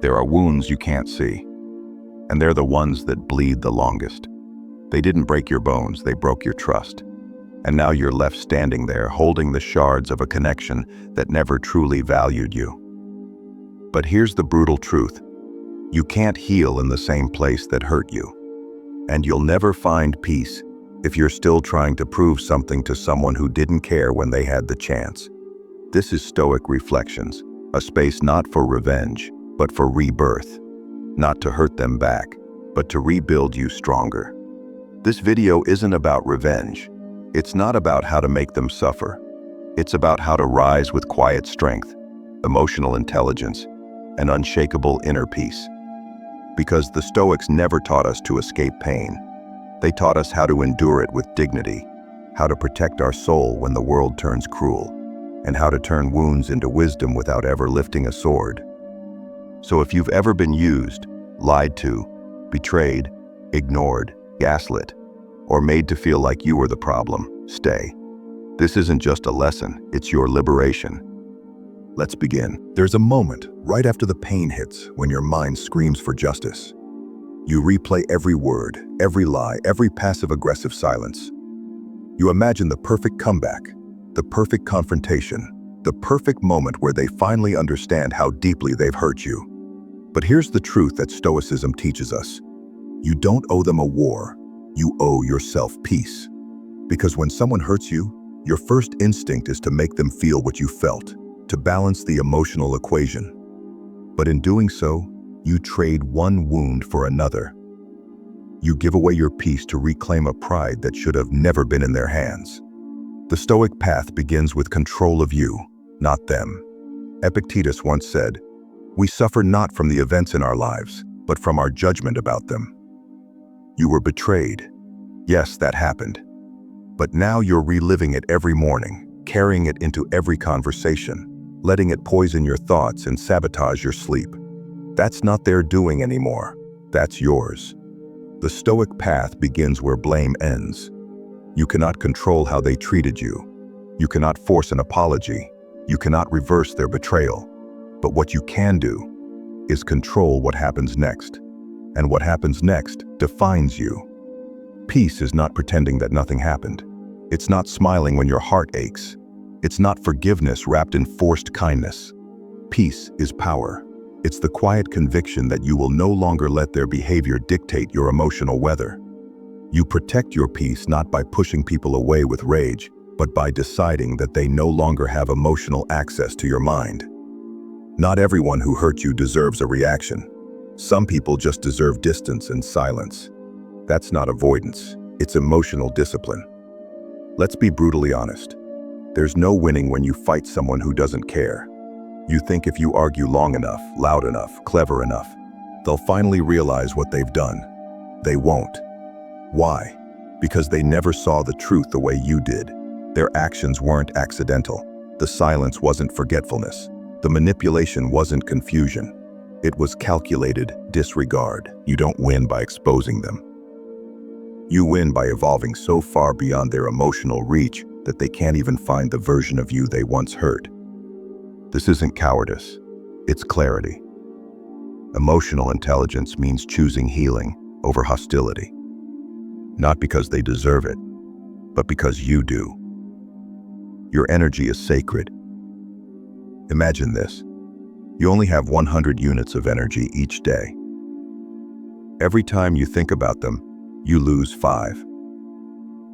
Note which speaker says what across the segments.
Speaker 1: There are wounds you can't see, and they're the ones that bleed the longest. They didn't break your bones, they broke your trust. And now you're left standing there, holding the shards of a connection that never truly valued you. But here's the brutal truth. You can't heal in the same place that hurt you. And you'll never find peace if you're still trying to prove something to someone who didn't care when they had the chance. This is Stoic Reflections, a space not for revenge, but for rebirth. Not to hurt them back, but to rebuild you stronger. This video isn't about revenge. It's not about how to make them suffer. It's about how to rise with quiet strength, emotional intelligence, and unshakable inner peace. Because the Stoics never taught us to escape pain. They taught us how to endure it with dignity, how to protect our soul when the world turns cruel, and how to turn wounds into wisdom without ever lifting a sword. So if you've ever been used, lied to, betrayed, ignored, gaslit, or made to feel like you were the problem, stay. This isn't just a lesson, it's your liberation. Let's begin. There's a moment right after the pain hits when your mind screams for justice. You replay every word, every lie, every passive-aggressive silence. You imagine the perfect comeback, the perfect confrontation, the perfect moment where they finally understand how deeply they've hurt you. But here's the truth that Stoicism teaches us. You don't owe them a war. You owe yourself peace. Because when someone hurts you, your first instinct is to make them feel what you felt, to balance the emotional equation. But in doing so, you trade one wound for another. You give away your peace to reclaim a pride that should have never been in their hands. The Stoic path begins with control of you, not them. Epictetus once said, "We suffer not from the events in our lives, but from our judgment about them." You were betrayed. Yes, that happened. But now you're reliving it every morning, carrying it into every conversation, letting it poison your thoughts and sabotage your sleep. That's not their doing anymore. That's yours. The Stoic path begins where blame ends. You cannot control how they treated you. You cannot force an apology. You cannot reverse their betrayal. But what you can do is control what happens next. And what happens next defines you. Peace is not pretending that nothing happened. It's not smiling when your heart aches. It's not forgiveness wrapped in forced kindness. Peace is power. It's the quiet conviction that you will no longer let their behavior dictate your emotional weather. You protect your peace not by pushing people away with rage, but by deciding that they no longer have emotional access to your mind. Not everyone who hurt you deserves a reaction. Some people just deserve distance and silence. That's not avoidance, it's emotional discipline. Let's be brutally honest. There's no winning when you fight someone who doesn't care. You think if you argue long enough, loud enough, clever enough, they'll finally realize what they've done. They won't. Why? Because they never saw the truth the way you did. Their actions weren't accidental. The silence wasn't forgetfulness. The manipulation wasn't confusion. It was calculated disregard. You don't win by exposing them. You win by evolving so far beyond their emotional reach that they can't even find the version of you they once hurt. This isn't cowardice, it's clarity. Emotional intelligence means choosing healing over hostility. Not because they deserve it, but because you do. Your energy is sacred. Imagine this. You only have 100 units of energy each day. Every time you think about them, you lose 5.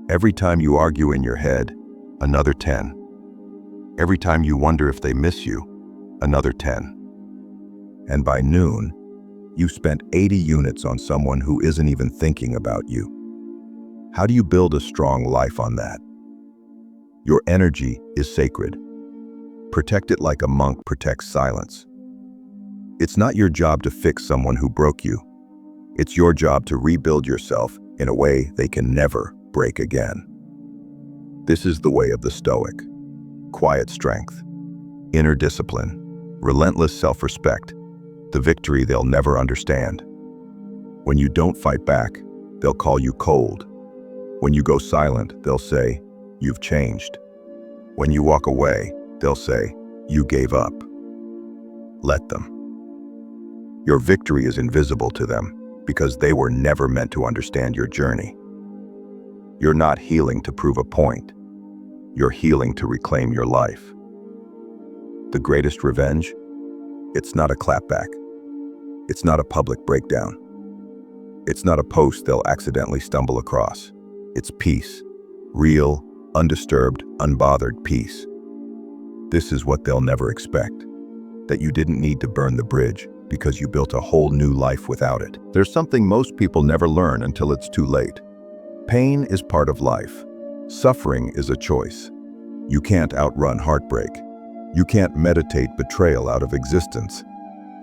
Speaker 1: Every time you argue in your head, another 10. Every time you wonder if they miss you, another 10. And by noon, you've spent 80 units on someone who isn't even thinking about you. How do you build a strong life on that? Your energy is sacred. Protect it like a monk protects silence. It's not your job to fix someone who broke you. It's your job to rebuild yourself in a way they can never break again. This is the way of the Stoic. Quiet strength, inner discipline, relentless self-respect, the victory they'll never understand. When you don't fight back, they'll call you cold. When you go silent, they'll say, "You've changed." When you walk away, they'll say, "You gave up." Let them. Your victory is invisible to them because they were never meant to understand your journey. You're not healing to prove a point. You're healing to reclaim your life. The greatest revenge? It's not a clapback. It's not a public breakdown. It's not a post they'll accidentally stumble across. It's peace. Real, undisturbed, unbothered peace. This is what they'll never expect. That you didn't need to burn the bridge because you built a whole new life without it. There's something most people never learn until it's too late. Pain is part of life. Suffering is a choice. You can't outrun heartbreak. You can't meditate betrayal out of existence.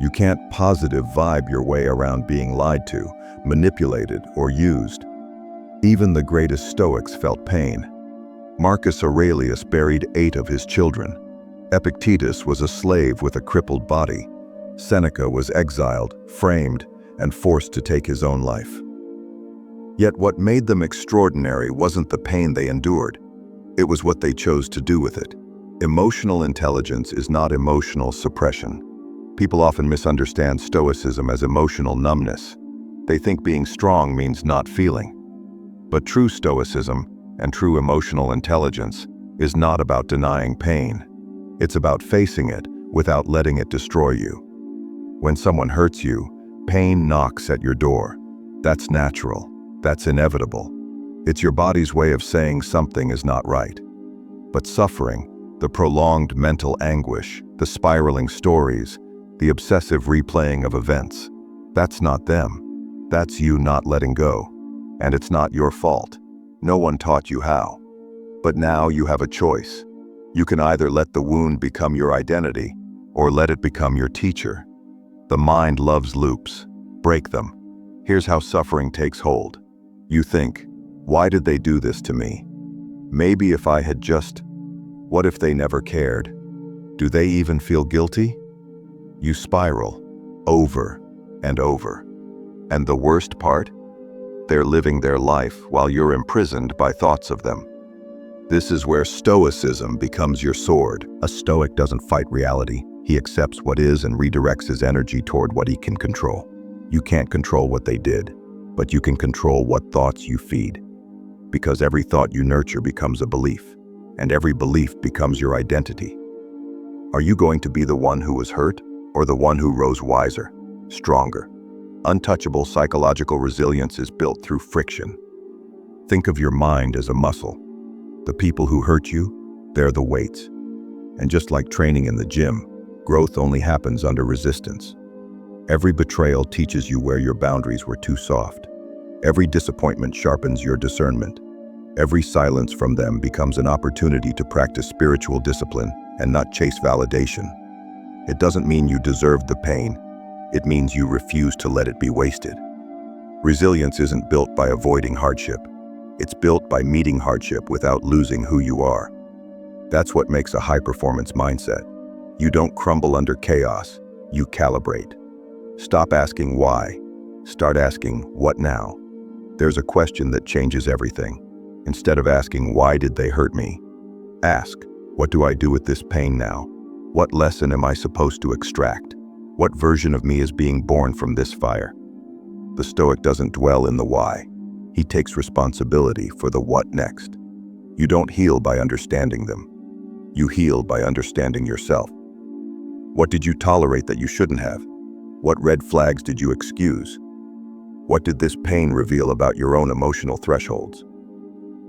Speaker 1: You can't positive vibe your way around being lied to, manipulated, or used. Even the greatest Stoics felt pain. Marcus Aurelius buried 8 of his children. Epictetus was a slave with a crippled body. Seneca was exiled, framed, and forced to take his own life. Yet what made them extraordinary wasn't the pain they endured. It was what they chose to do with it. Emotional intelligence is not emotional suppression. People often misunderstand Stoicism as emotional numbness. They think being strong means not feeling. But true Stoicism and true emotional intelligence is not about denying pain. It's about facing it without letting it destroy you. When someone hurts you, pain knocks at your door. That's natural. That's inevitable. It's your body's way of saying something is not right. But suffering, the prolonged mental anguish, the spiraling stories, the obsessive replaying of events, that's not them. That's you not letting go. And it's not your fault. No one taught you how. But now you have a choice. You can either let the wound become your identity, or let it become your teacher. The mind loves loops. Break them. Here's how suffering takes hold. You think, why did they do this to me? Maybe if I had just... What if they never cared? Do they even feel guilty? You spiral, over and over. And the worst part? They're living their life while you're imprisoned by thoughts of them. This is where Stoicism becomes your sword. A Stoic doesn't fight reality. He accepts what is and redirects his energy toward what he can control. You can't control what they did, but you can control what thoughts you feed. Because every thought you nurture becomes a belief, and every belief becomes your identity. Are you going to be the one who was hurt, or the one who rose wiser, stronger? Untouchable psychological resilience is built through friction. Think of your mind as a muscle. The people who hurt you, they're the weights. And just like training in the gym, growth only happens under resistance. Every betrayal teaches you where your boundaries were too soft. Every disappointment sharpens your discernment. Every silence from them becomes an opportunity to practice spiritual discipline and not chase validation. It doesn't mean you deserved the pain. It means you refuse to let it be wasted. Resilience isn't built by avoiding hardship. It's built by meeting hardship without losing who you are. That's what makes a high-performance mindset. You don't crumble under chaos, you calibrate. Stop asking why. Start asking what now. There's a question that changes everything. Instead of asking why did they hurt me, ask, what do I do with this pain now? What lesson am I supposed to extract? What version of me is being born from this fire? The Stoic doesn't dwell in the why. He takes responsibility for the what next. You don't heal by understanding them. You heal by understanding yourself. What did you tolerate that you shouldn't have? What red flags did you excuse? What did this pain reveal about your own emotional thresholds?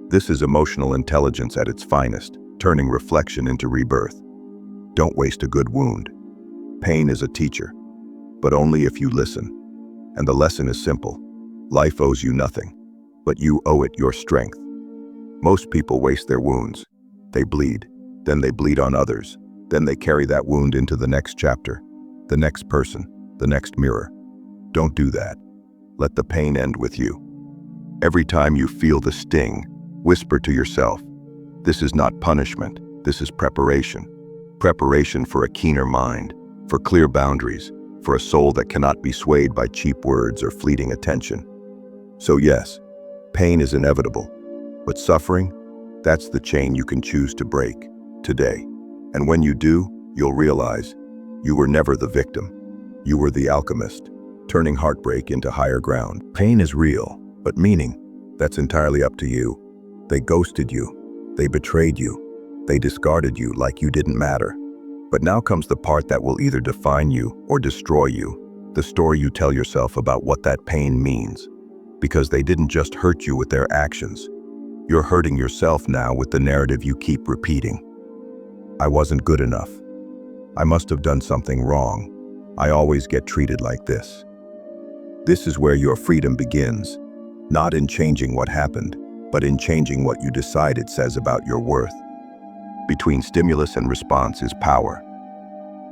Speaker 1: This is emotional intelligence at its finest, turning reflection into rebirth. Don't waste a good wound. Pain is a teacher, but only if you listen. And the lesson is simple. Life owes you nothing, but you owe it your strength. Most people waste their wounds. They bleed, then they bleed on others. Then they carry that wound into the next chapter, the next person, the next mirror. Don't do that. Let the pain end with you. Every time you feel the sting, whisper to yourself, this is not punishment, this is preparation. Preparation for a keener mind, for clear boundaries, for a soul that cannot be swayed by cheap words or fleeting attention. So yes, pain is inevitable, but suffering, that's the chain you can choose to break today. And when you do, you'll realize you were never the victim. You were the alchemist, turning heartbreak into higher ground. Pain is real, but meaning, that's entirely up to you. They ghosted you. They betrayed you. They discarded you like you didn't matter. But now comes the part that will either define you or destroy you, the story you tell yourself about what that pain means. Because they didn't just hurt you with their actions. You're hurting yourself now with the narrative you keep repeating. I wasn't good enough. I must have done something wrong. I always get treated like this. This is where your freedom begins, not in changing what happened, but in changing what you decide it says about your worth. Between stimulus and response is power.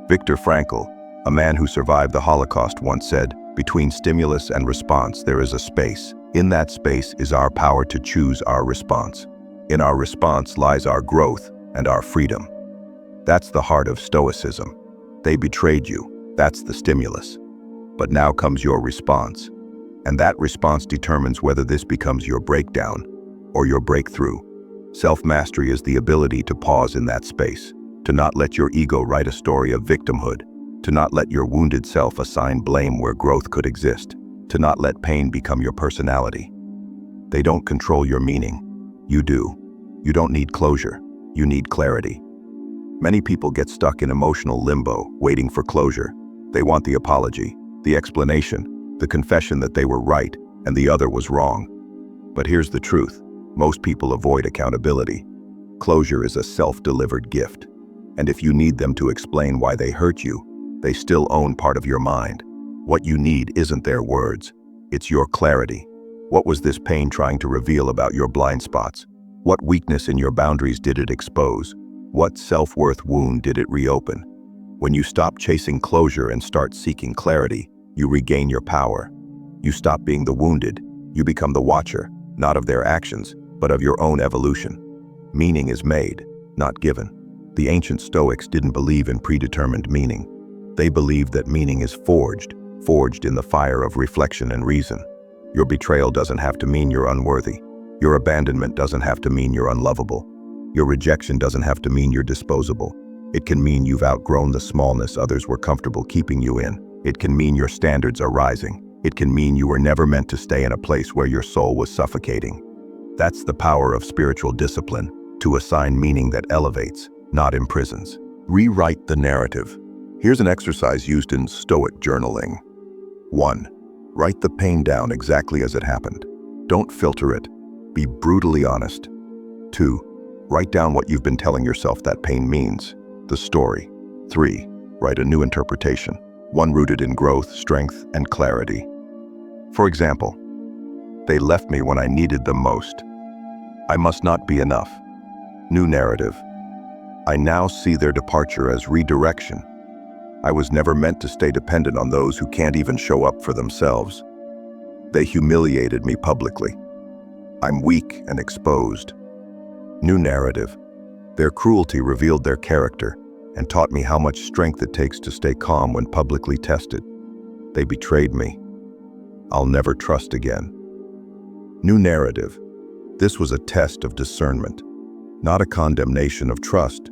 Speaker 1: Viktor Frankl, a man who survived the Holocaust, once said, "Between stimulus and response, there is a space. In that space is our power to choose our response. In our response lies our growth and our freedom." That's the heart of Stoicism. They betrayed you. That's the stimulus. But now comes your response. And that response determines whether this becomes your breakdown or your breakthrough. Self-mastery is the ability to pause in that space, to not let your ego write a story of victimhood, to not let your wounded self assign blame where growth could exist, to not let pain become your personality. They don't control your meaning. You do. You don't need closure. You need clarity. Many people get stuck in emotional limbo, waiting for closure. They want the apology, the explanation, the confession that they were right and the other was wrong. But here's the truth. Most people avoid accountability. Closure is a self-delivered gift. And if you need them to explain why they hurt you, they still own part of your mind. What you need isn't their words. It's your clarity. What was this pain trying to reveal about your blind spots? What weakness in your boundaries did it expose? What self-worth wound did it reopen? When you stop chasing closure and start seeking clarity, you regain your power. You stop being the wounded. You become the watcher, not of their actions, but of your own evolution. Meaning is made, not given. The ancient Stoics didn't believe in predetermined meaning. They believed that meaning is forged in the fire of reflection and reason. Your betrayal doesn't have to mean you're unworthy. Your abandonment doesn't have to mean you're unlovable. Your rejection doesn't have to mean you're disposable. It can mean you've outgrown the smallness others were comfortable keeping you in. It can mean your standards are rising. It can mean you were never meant to stay in a place where your soul was suffocating. That's the power of spiritual discipline, to assign meaning that elevates, not imprisons. Rewrite the narrative. Here's an exercise used in Stoic journaling. 1. Write the pain down exactly as it happened. Don't filter it. Be brutally honest. 2. Write down what you've been telling yourself that pain means, the story. 3. Write a new interpretation, one rooted in growth, strength, and clarity. For example, they left me when I needed them most. I must not be enough. New narrative. I now see their departure as redirection. I was never meant to stay dependent on those who can't even show up for themselves. They humiliated me publicly. I'm weak and exposed. New narrative. Their cruelty revealed their character and taught me how much strength it takes to stay calm when publicly tested. They betrayed me. I'll never trust again. New narrative. This was a test of discernment, not a condemnation of trust,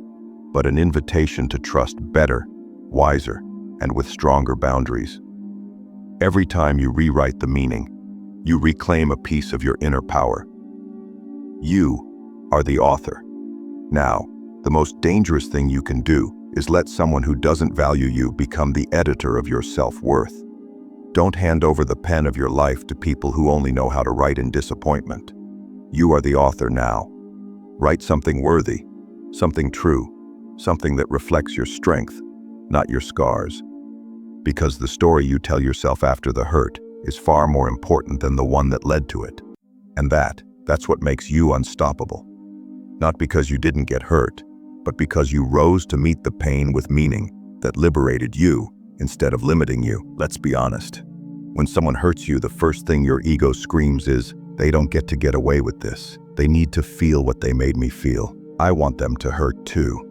Speaker 1: but an invitation to trust better, wiser, and with stronger boundaries. Every time you rewrite the meaning, you reclaim a piece of your inner power. You are the author. Now, the most dangerous thing you can do is let someone who doesn't value you become the editor of your self-worth. Don't hand over the pen of your life to people who only know how to write in disappointment. You are the author now. Write something worthy, something true, something that reflects your strength, not your scars. Because the story you tell yourself after the hurt is far more important than the one that led to it. And that's what makes you unstoppable. Not because you didn't get hurt, but because you rose to meet the pain with meaning that liberated you instead of limiting you. Let's be honest. When someone hurts you, the first thing your ego screams is, they don't get away with this. They need to feel what they made me feel. I want them to hurt too.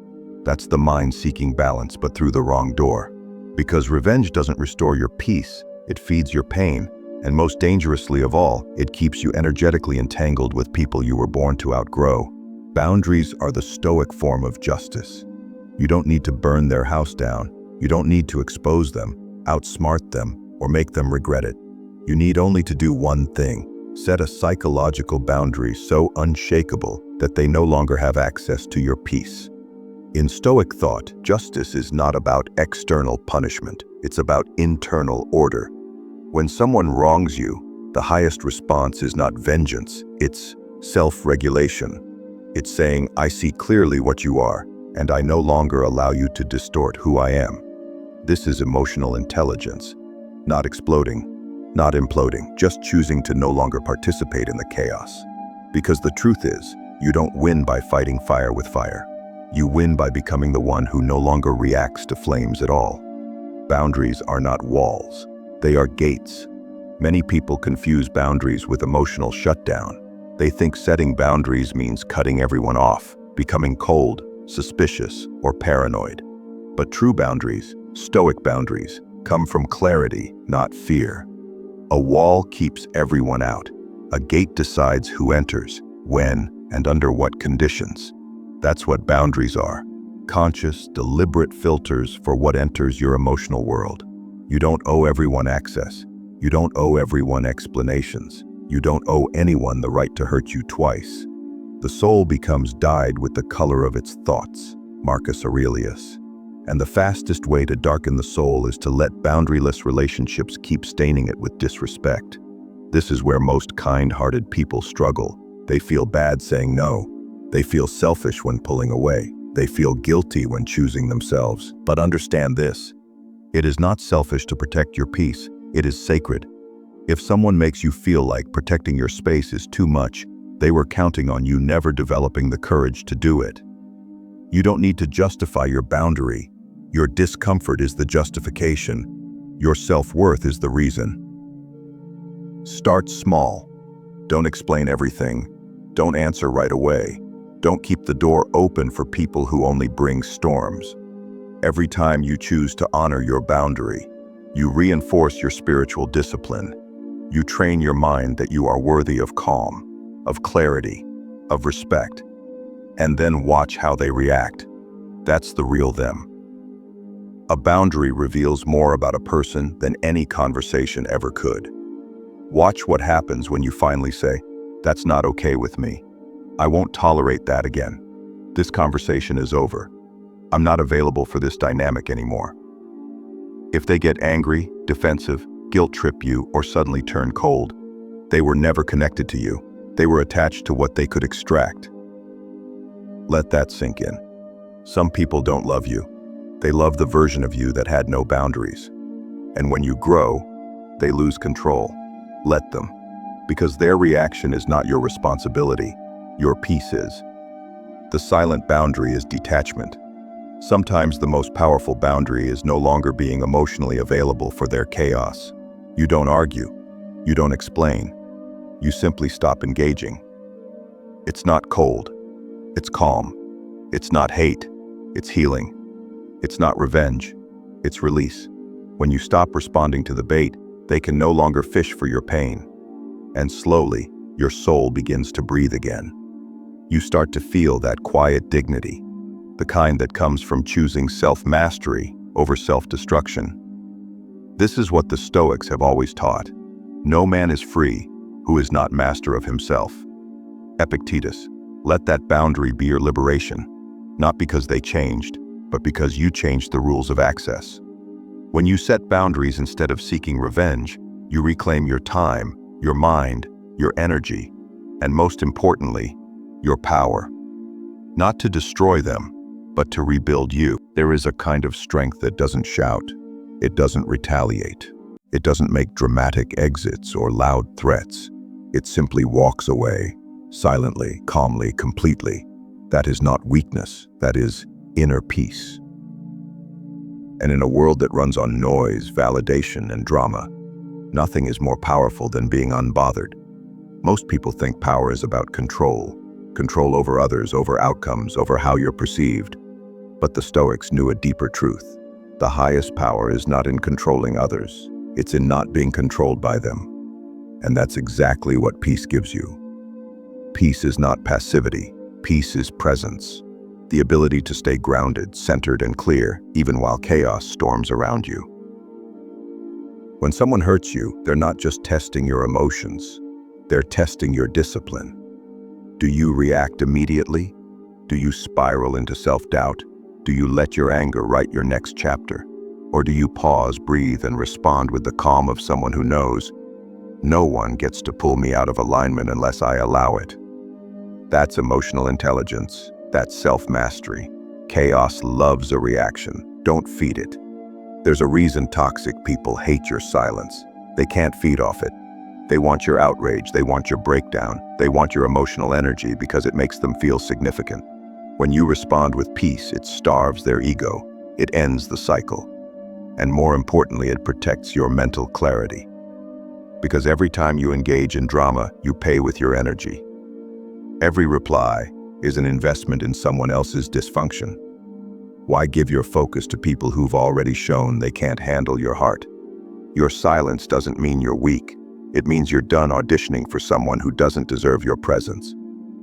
Speaker 1: That's the mind seeking balance, but through the wrong door. Because revenge doesn't restore your peace, it feeds your pain. And most dangerously of all, it keeps you energetically entangled with people you were born to outgrow. Boundaries are the Stoic form of justice. You don't need to burn their house down. You don't need to expose them. outsmart them, or make them regret it. You need only to do one thing: set a psychological boundary so unshakable that they no longer have access to your peace. In Stoic thought, justice is not about external punishment, it's about internal order. When someone wrongs you, the highest response is not vengeance, it's self-regulation. It's saying, I see clearly what you are, and I no longer allow you to distort who I am. This is emotional intelligence, not exploding, not imploding, just choosing to no longer participate in the chaos. Because the truth is, you don't win by fighting fire with fire. You win by becoming the one who no longer reacts to flames at all. Boundaries are not walls, they are gates. Many people confuse boundaries with emotional shutdown. They think setting boundaries means cutting everyone off, becoming cold, suspicious, or paranoid. But true boundaries, Stoic boundaries, come from clarity, not fear. A wall keeps everyone out. A gate decides who enters, when, and under what conditions. That's what boundaries are. Conscious, deliberate filters for what enters your emotional world. You don't owe everyone access. You don't owe everyone explanations. You don't owe anyone the right to hurt you twice. The soul becomes dyed with the color of its thoughts, Marcus Aurelius. And the fastest way to darken the soul is to let boundaryless relationships keep staining it with disrespect. This is where most kind-hearted people struggle. They feel bad saying no. They feel selfish when pulling away. They feel guilty when choosing themselves. But understand this: it is not selfish to protect your peace. It is sacred. If someone makes you feel like protecting your space is too much, they were counting on you never developing the courage to do it. You don't need to justify your boundary. Your discomfort is the justification. Your self-worth is the reason. Start small. Don't explain everything. Don't answer right away. Don't keep the door open for people who only bring storms. Every time you choose to honor your boundary, you reinforce your spiritual discipline. You train your mind that you are worthy of calm, of clarity, of respect. And then watch how they react. That's the real them. A boundary reveals more about a person than any conversation ever could. Watch what happens when you finally say, "That's not okay with me. I won't tolerate that again. This conversation is over. I'm not available for this dynamic anymore." If they get angry, defensive, guilt-trip you, or suddenly turn cold, they were never connected to you. They were attached to what they could extract. Let that sink in. Some people don't love you. They love the version of you that had no boundaries. And when you grow, they lose control. Let them. Because their reaction is not your responsibility. Your peace is. The silent boundary is detachment. Sometimes the most powerful boundary is no longer being emotionally available for their chaos. You don't argue. You don't explain. You simply stop engaging. It's not cold. It's calm. It's not hate. It's healing. It's not revenge. It's release. When you stop responding to the bait, they can no longer fish for your pain. And slowly, your soul begins to breathe again. You start to feel that quiet dignity, the kind that comes from choosing self-mastery over self-destruction. This is what the Stoics have always taught. No man is free who is not master of himself. Epictetus, let that boundary be your liberation, not because they changed, but because you changed the rules of access. When you set boundaries instead of seeking revenge, you reclaim your time, your mind, your energy, and most importantly, your power. Not to destroy them, but to rebuild you. There is a kind of strength that doesn't shout. It doesn't retaliate. It doesn't make dramatic exits or loud threats. It simply walks away, silently, calmly, completely. That is not weakness. That is inner peace. And in a world that runs on noise, validation, and drama, nothing is more powerful than being unbothered. Most people think power is about control. Control over others, over outcomes, over how you're perceived. But the Stoics knew a deeper truth. The highest power is not in controlling others. It's in not being controlled by them. And that's exactly what peace gives you. Peace is not passivity. Peace is presence. The ability to stay grounded, centered, and clear, even while chaos storms around you. When someone hurts you, they're not just testing your emotions, they're testing your discipline. Do you react immediately? Do you spiral into self-doubt? Do you let your anger write your next chapter? Or do you pause, breathe, and respond with the calm of someone who knows, no one gets to pull me out of alignment unless I allow it? That's emotional intelligence. That's self-mastery. Chaos loves a reaction. Don't feed it. There's a reason toxic people hate your silence. They can't feed off it. They want your outrage, they want your breakdown, they want your emotional energy because it makes them feel significant. When you respond with peace, it starves their ego. It ends the cycle. And more importantly, it protects your mental clarity. Because every time you engage in drama, you pay with your energy. Every reply is an investment in someone else's dysfunction. Why give your focus to people who've already shown they can't handle your heart? Your silence doesn't mean you're weak. It means you're done auditioning for someone who doesn't deserve your presence.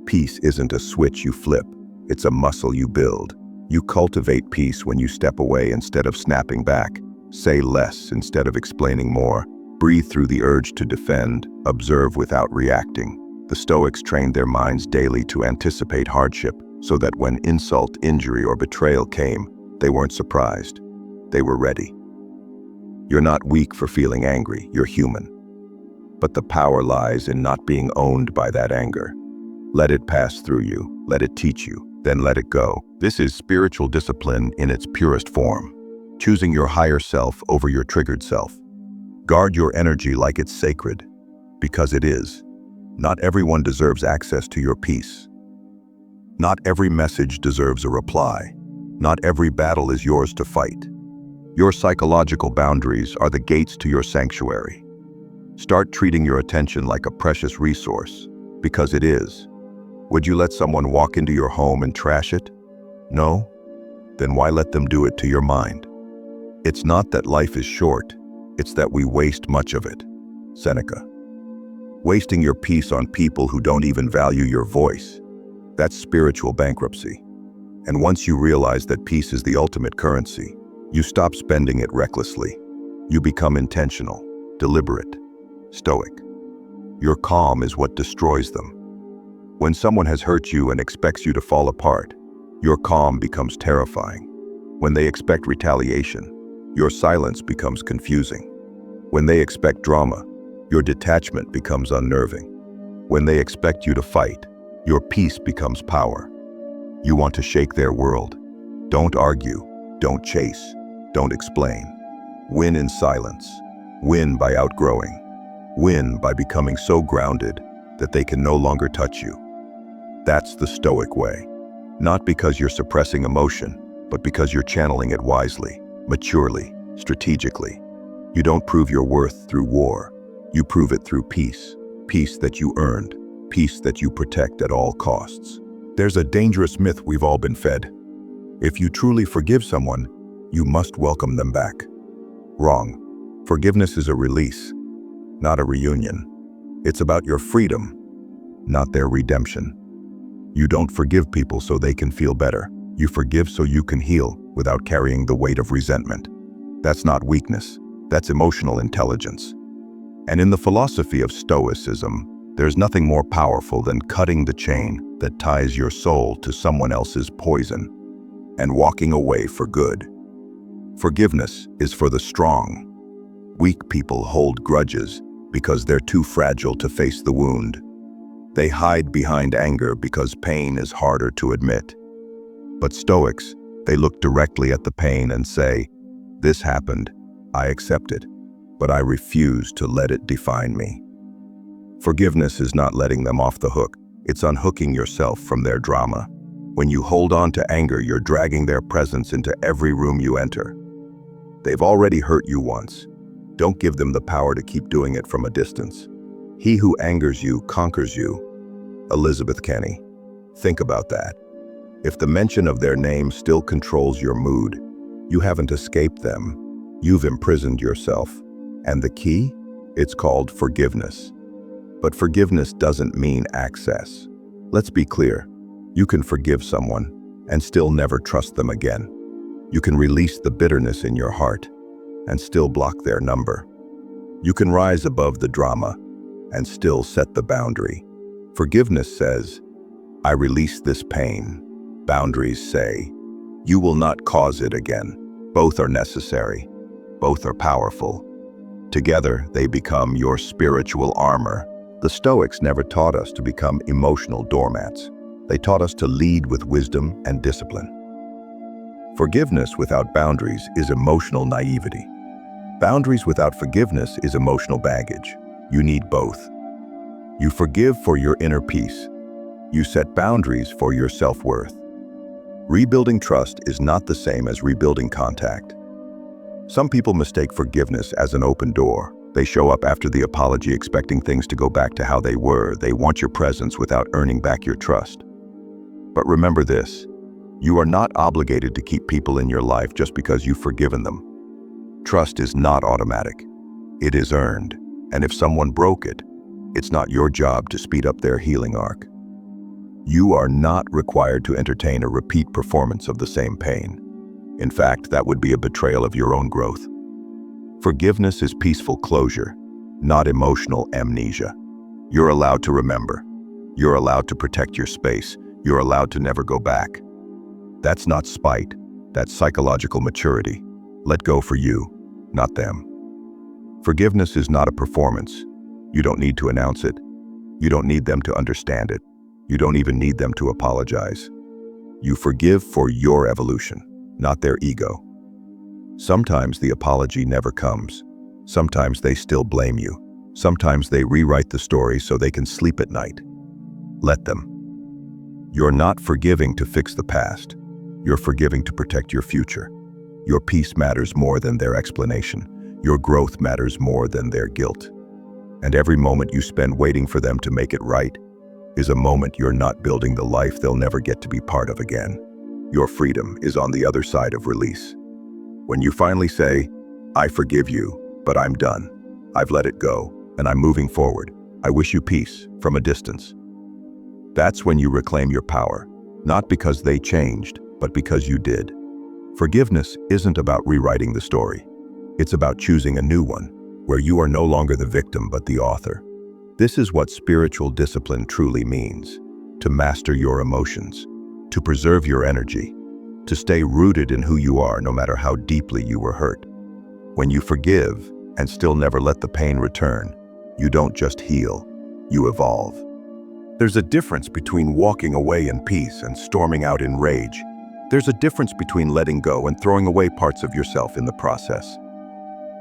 Speaker 1: Peace isn't a switch you flip. It's a muscle you build. You cultivate peace when you step away instead of snapping back, say less instead of explaining more, breathe through the urge to defend, observe without reacting. The Stoics trained their minds daily to anticipate hardship so that when insult, injury, or betrayal came, they weren't surprised. They were ready. You're not weak for feeling angry, you're human. But the power lies in not being owned by that anger. Let it pass through you, let it teach you, then let it go. This is spiritual discipline in its purest form, choosing your higher self over your triggered self. Guard your energy like it's sacred, because it is. Not everyone deserves access to your peace. Not every message deserves a reply. Not every battle is yours to fight. Your psychological boundaries are the gates to your sanctuary. Start treating your attention like a precious resource, because it is. Would you let someone walk into your home and trash it? No? Then why let them do it to your mind? It's not that life is short, it's that we waste much of it. Seneca. Wasting your peace on people who don't even value your voice. That's spiritual bankruptcy. And once you realize that peace is the ultimate currency, you stop spending it recklessly. You become intentional, deliberate, stoic. Your calm is what destroys them. When someone has hurt you and expects you to fall apart, your calm becomes terrifying. When they expect retaliation, your silence becomes confusing. When they expect drama, your detachment becomes unnerving. When they expect you to fight, your peace becomes power. You want to shake their world. Don't argue, don't chase, don't explain. Win in silence. Win by outgrowing. Win by becoming so grounded that they can no longer touch you. That's the Stoic way. Not because you're suppressing emotion, but because you're channeling it wisely, maturely, strategically. You don't prove your worth through war. You prove it through peace. Peace that you earned. Peace that you protect at all costs. There's a dangerous myth we've all been fed. If you truly forgive someone, you must welcome them back. Wrong. Forgiveness is a release, not a reunion. It's about your freedom, not their redemption. You don't forgive people so they can feel better. You forgive so you can heal without carrying the weight of resentment. That's not weakness. That's emotional intelligence. And in the philosophy of Stoicism, there's nothing more powerful than cutting the chain that ties your soul to someone else's poison and walking away for good. Forgiveness is for the strong. Weak people hold grudges because they're too fragile to face the wound. They hide behind anger because pain is harder to admit. But Stoics, they look directly at the pain and say, "This happened, I accept it, but I refuse to let it define me." Forgiveness is not letting them off the hook, it's unhooking yourself from their drama. When you hold on to anger, you're dragging their presence into every room you enter. They've already hurt you once. Don't give them the power to keep doing it from a distance. He who angers you conquers you. Elizabeth Kenny. Think about that. If the mention of their name still controls your mood, you haven't escaped them. You've imprisoned yourself. And the key? It's called forgiveness. But forgiveness doesn't mean access. Let's be clear. You can forgive someone and still never trust them again. You can release the bitterness in your heart and still block their number. You can rise above the drama and still set the boundary. Forgiveness says, I release this pain. Boundaries say, you will not cause it again. Both are necessary. Both are powerful. Together, they become your spiritual armor. The Stoics never taught us to become emotional doormats. They taught us to lead with wisdom and discipline. Forgiveness without boundaries is emotional naivety. Boundaries without forgiveness is emotional baggage. You need both. You forgive for your inner peace. You set boundaries for your self-worth. Rebuilding trust is not the same as rebuilding contact. Some people mistake forgiveness as an open door. They show up after the apology expecting things to go back to how they were. They want your presence without earning back your trust. But remember this, you are not obligated to keep people in your life just because you've forgiven them. Trust is not automatic. It is earned. And if someone broke it, it's not your job to speed up their healing arc. You are not required to entertain a repeat performance of the same pain. In fact, that would be a betrayal of your own growth. Forgiveness is peaceful closure, not emotional amnesia. You're allowed to remember. You're allowed to protect your space. You're allowed to never go back. That's not spite. That's psychological maturity. Let go for you, not them. Forgiveness is not a performance. You don't need to announce it. You don't need them to understand it. You don't even need them to apologize. You forgive for your evolution, not their ego. Sometimes the apology never comes. Sometimes they still blame you. Sometimes they rewrite the story so they can sleep at night. Let them. You're not forgiving to fix the past. You're forgiving to protect your future. Your peace matters more than their explanation. Your growth matters more than their guilt. And every moment you spend waiting for them to make it right is a moment you're not building the life they'll never get to be part of again. Your freedom is on the other side of release. When you finally say, I forgive you, but I'm done. I've let it go, and I'm moving forward. I wish you peace from a distance. That's when you reclaim your power, not because they changed, but because you did. Forgiveness isn't about rewriting the story. It's about choosing a new one, where you are no longer the victim but the author. This is what spiritual discipline truly means: to master your emotions, to preserve your energy, to stay rooted in who you are no matter how deeply you were hurt. When you forgive and still never let the pain return, you don't just heal, you evolve. There's a difference between walking away in peace and storming out in rage. There's a difference between letting go and throwing away parts of yourself in the process.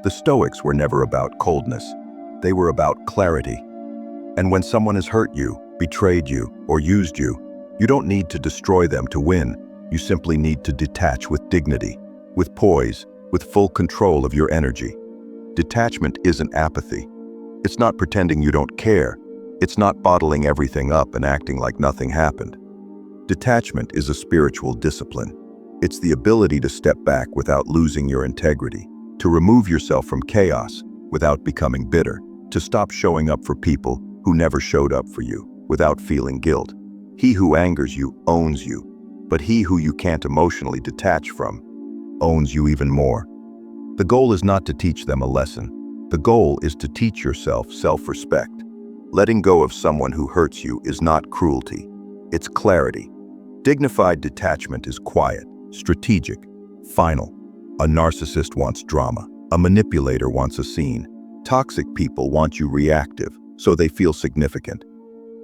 Speaker 1: The Stoics were never about coldness. They were about clarity. And when someone has hurt you, betrayed you, or used you, you don't need to destroy them to win. You simply need to detach with dignity, with poise, with full control of your energy. Detachment isn't apathy. It's not pretending you don't care. It's not bottling everything up and acting like nothing happened. Detachment is a spiritual discipline. It's the ability to step back without losing your integrity, to remove yourself from chaos without becoming bitter, to stop showing up for people who never showed up for you without feeling guilt. He who angers you owns you, but he who you can't emotionally detach from owns you even more. The goal is not to teach them a lesson. The goal is to teach yourself self-respect. Letting go of someone who hurts you is not cruelty. It's clarity. Dignified detachment is quiet, strategic, final. A narcissist wants drama. A manipulator wants a scene. Toxic people want you reactive, so they feel significant.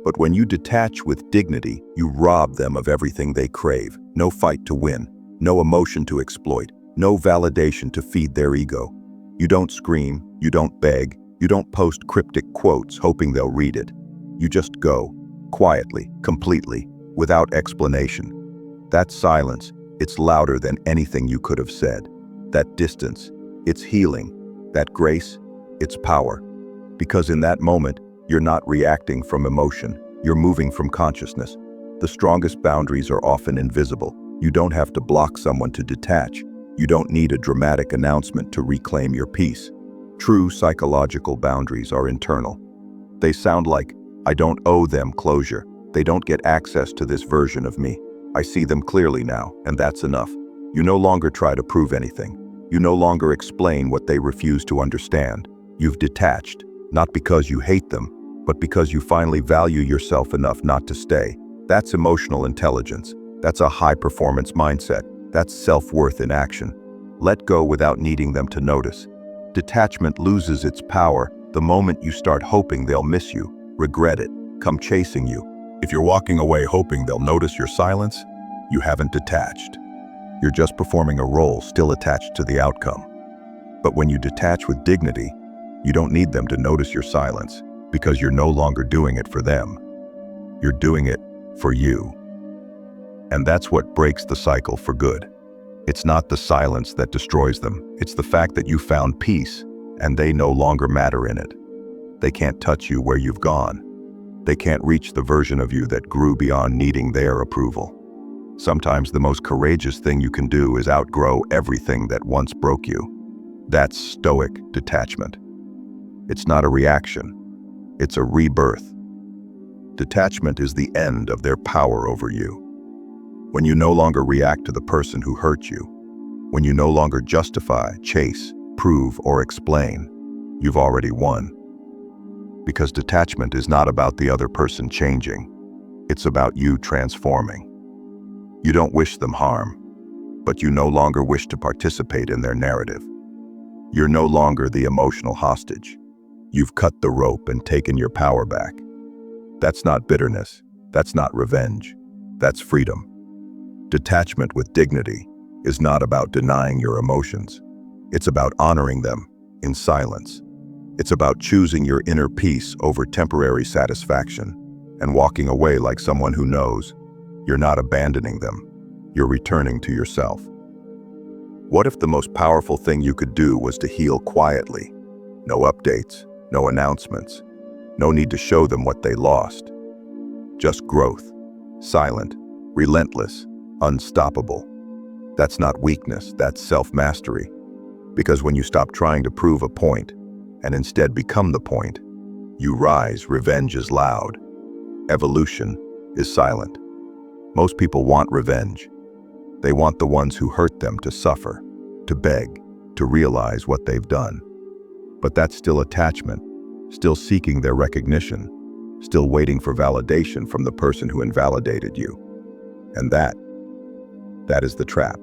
Speaker 1: But when you detach with dignity, you rob them of everything they crave. No fight to win, no emotion to exploit, no validation to feed their ego. You don't scream, you don't beg, you don't post cryptic quotes hoping they'll read it. You just go, quietly, completely, without explanation. That silence, it's louder than anything you could have said. That distance, it's healing. That grace, it's power. Because in that moment, you're not reacting from emotion, you're moving from consciousness. The strongest boundaries are often invisible. You don't have to block someone to detach. You don't need a dramatic announcement to reclaim your peace. True psychological boundaries are internal. They sound like, I don't owe them closure. They don't get access to this version of me. I see them clearly now, and that's enough. You no longer try to prove anything. You no longer explain what they refuse to understand. You've detached, not because you hate them, but because you finally value yourself enough not to stay. That's emotional intelligence. That's a high-performance mindset. That's self-worth in action. Let go without needing them to notice. Detachment loses its power the moment you start hoping they'll miss you, regret it, come chasing you. If you're walking away hoping they'll notice your silence, you haven't detached. You're just performing a role still attached to the outcome. But when you detach with dignity, you don't need them to notice your silence because you're no longer doing it for them. You're doing it for you. And that's what breaks the cycle for good. It's not the silence that destroys them. It's the fact that you found peace and they no longer matter in it. They can't touch you where you've gone. They can't reach the version of you that grew beyond needing their approval. Sometimes the most courageous thing you can do is outgrow everything that once broke you. That's Stoic detachment. It's not a reaction. It's a rebirth. Detachment is the end of their power over you. When you no longer react to the person who hurt you, when you no longer justify, chase, prove, or explain, you've already won. Because detachment is not about the other person changing. It's about you transforming. You don't wish them harm, but you no longer wish to participate in their narrative. You're no longer the emotional hostage. You've cut the rope and taken your power back. That's not bitterness. That's not revenge. That's freedom. Detachment with dignity is not about denying your emotions. It's about honoring them in silence. It's about choosing your inner peace over temporary satisfaction and walking away like someone who knows you're not abandoning them. You're returning to yourself. What if the most powerful thing you could do was to heal quietly? No updates, no announcements, no need to show them what they lost. Just growth, silent, relentless, unstoppable. That's not weakness, that's self-mastery. Because when you stop trying to prove a point and instead become the point, you rise. Revenge is loud. Evolution is silent. Most people want revenge. They want the ones who hurt them to suffer, to beg, to realize what they've done. But that's still attachment, still seeking their recognition, still waiting for validation from the person who invalidated you. And that is the trap.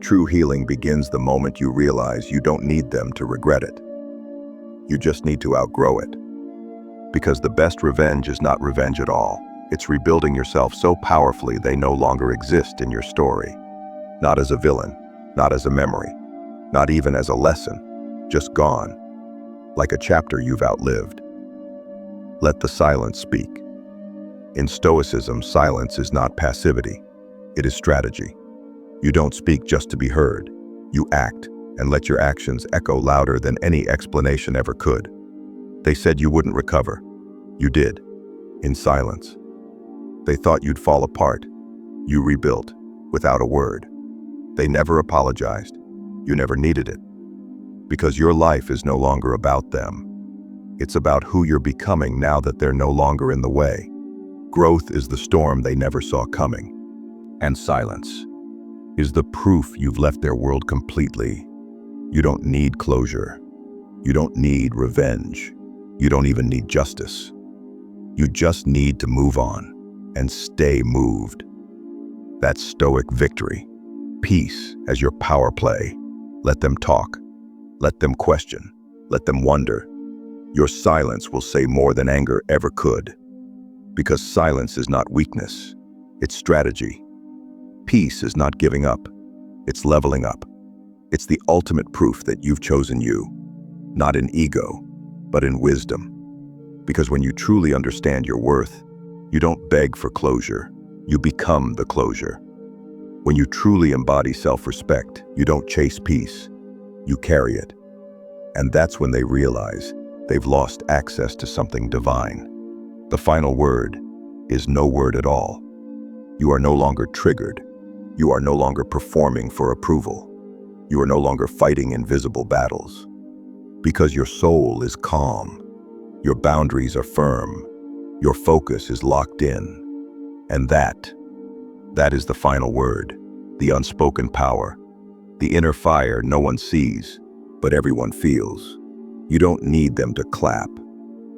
Speaker 1: True healing begins the moment you realize you don't need them to regret it. You just need to outgrow it. Because the best revenge is not revenge at all. It's rebuilding yourself so powerfully they no longer exist in your story. Not as a villain, not as a memory, not even as a lesson, just gone, like a chapter you've outlived. Let the silence speak. In Stoicism, silence is not passivity. It is strategy. You don't speak just to be heard. You act, and let your actions echo louder than any explanation ever could. They said you wouldn't recover. You did, in silence. They thought you'd fall apart. You rebuilt, without a word. They never apologized. You never needed it. Because your life is no longer about them. It's about who you're becoming now that they're no longer in the way. Growth is the storm they never saw coming. And silence is the proof you've left their world completely. You don't need closure. You don't need revenge. You don't even need justice. You just need to move on and stay moved. That's Stoic victory. Peace as your power play. Let them talk. Let them question. Let them wonder. Your silence will say more than anger ever could. Because silence is not weakness. It's strategy. Peace is not giving up. It's leveling up. It's the ultimate proof that you've chosen you, not in ego, but in wisdom. Because when you truly understand your worth, you don't beg for closure. You become the closure. When you truly embody self-respect, you don't chase peace. You carry it. And that's when they realize they've lost access to something divine. The final word is no word at all. You are no longer triggered. You are no longer performing for approval. You are no longer fighting invisible battles. Because your soul is calm. Your boundaries are firm. Your focus is locked in. And that is the final word, the unspoken power, the inner fire no one sees, but everyone feels. You don't need them to clap.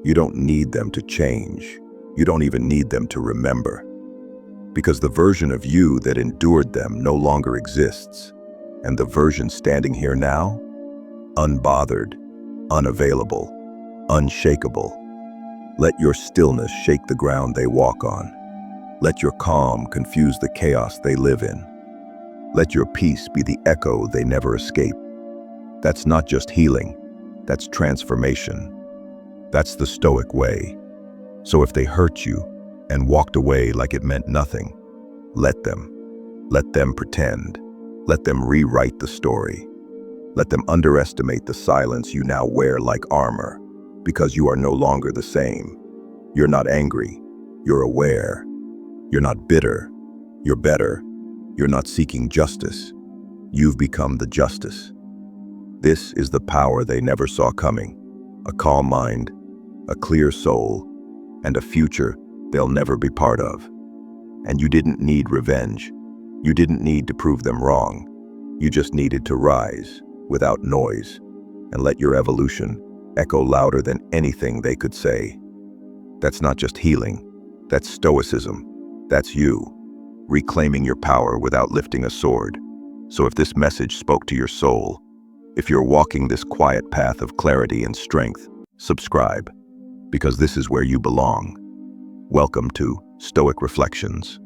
Speaker 1: You don't need them to change. You don't even need them to remember. Because the version of you that endured them no longer exists. And the version standing here now? Unbothered, unavailable, unshakable. Let your stillness shake the ground they walk on. Let your calm confuse the chaos they live in. Let your peace be the echo they never escape. That's not just healing, that's transformation. That's the Stoic way. So if they hurt you and walked away like it meant nothing, let them. Let them pretend. Let them rewrite the story. Let them underestimate the silence you now wear like armor, because you are no longer the same. You're not angry, you're aware. You're not bitter, you're better. You're not seeking justice. You've become the justice. This is the power they never saw coming. A calm mind, a clear soul, and a future they'll never be part of. And you didn't need revenge. You didn't need to prove them wrong. You just needed to rise, without noise, and let your evolution echo louder than anything they could say. That's not just healing. That's Stoicism. That's you, reclaiming your power without lifting a sword. So if this message spoke to your soul, if you're walking this quiet path of clarity and strength, subscribe, because this is where you belong. Welcome to Stoic Reflections.